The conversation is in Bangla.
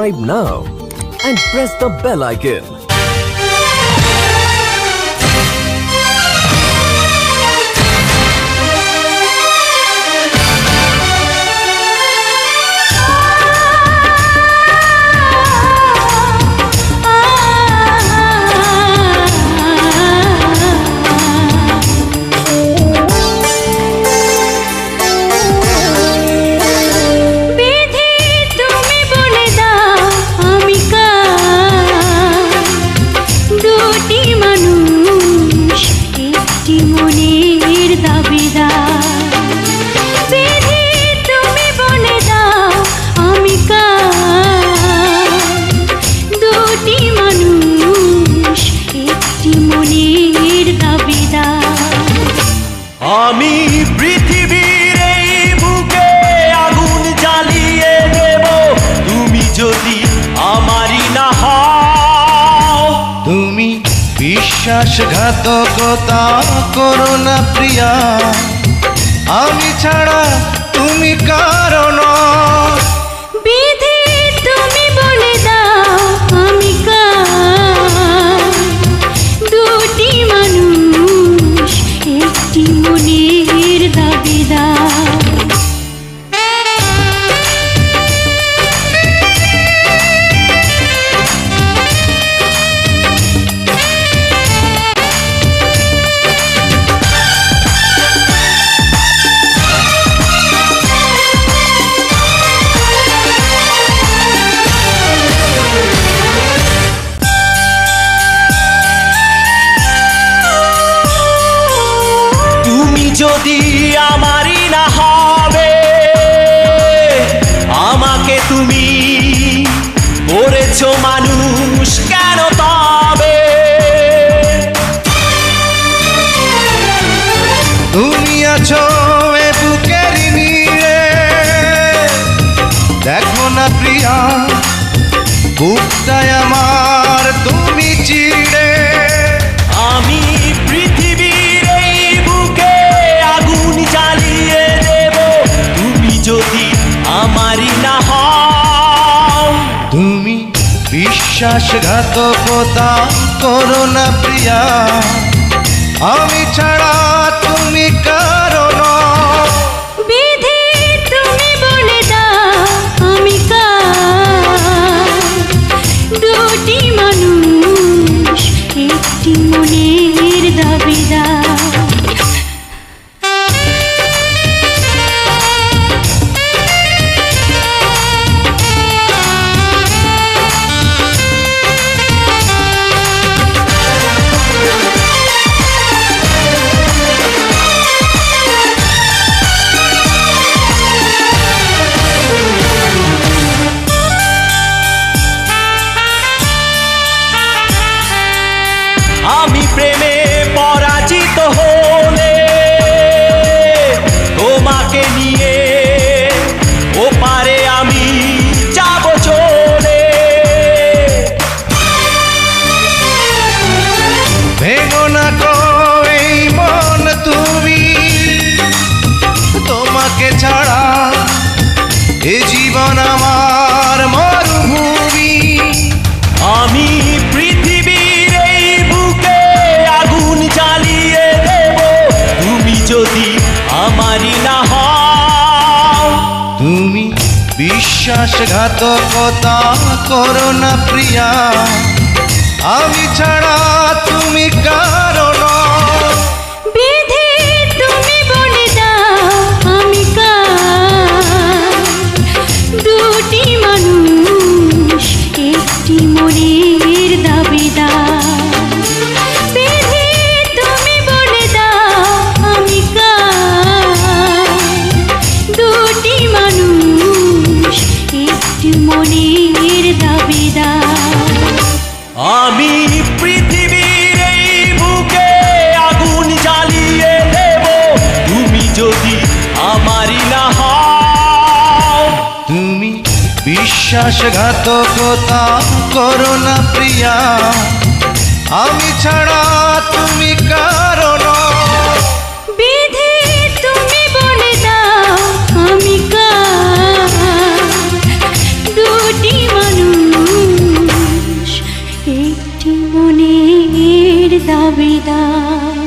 subscribe now and press the bell icon. আমি পৃথিবীর এই বুকে আগুন জ্বালিয়ে দেব তুমি যদি আমারই না হও। তুমি বিশ্বাসঘাতকতা করো না প্রিয়া, আমি ছাড়া তুমি কারো নও। বিধি তুমি বলে দাও আমি কার, দুটি মানুষ একটি মনের দাবিদার। যদি আমারই না হবে, আমাকে তুমি করেছো মানুষ কেন তবে? তুমি আছো এ বুকের নীড়ে, দেখো না প্রিয়া বুকটায় আমার তুমি চিড়ে। আমি পৃথিবীর এই বুকে আগুন জ্বালিয়ে দেব তুমি যদি আমারই না হও। তুমি বিশ্বাসঘাতকতা করো না প্রিয়া, আমি ছাড়া তুমি কারো নও। বিধি তুমি বলে দাও আমি কার, দুটি মানুষ একটি মনের দাবিদার। আমি প্রেমে পরাজিত হলে তোমাকে নিয়ে ওপারে আমি যাব চলে। ভেঙো না গো এই মন তুমি, তোমাকে ছাড়া এ জীবন আমার মরুভূমি। আমি পৃথিবীর এই বুকে আগুন জ্বালিয়ে দেব তুমি যদি আমারই না হও। তুমি বিশ্বাসঘাতকতা করো না প্রিয়া, আমি ছাড়া তুমি কারো নও। বিধি তুমি বলে দাও আমি কার, দুটি মানুষ একটি মনের দাবিদার। বিধি তুমি বলে দাও আমি কার, দুটি মানুষ একটি মনের দাবিদার। আমি পৃথিবীর এই বুকে আগুন জ্বালিয়ে দেব তুমি যদি আমারই না হও। তুমি বিশ্বাসঘাতকতা করো না প্রিয়া, আমি ছাড়া তুমি কারো নও। বিধি তুমি বলে দাও আমি কার, দুটি মানুষ মনের দাবিদার।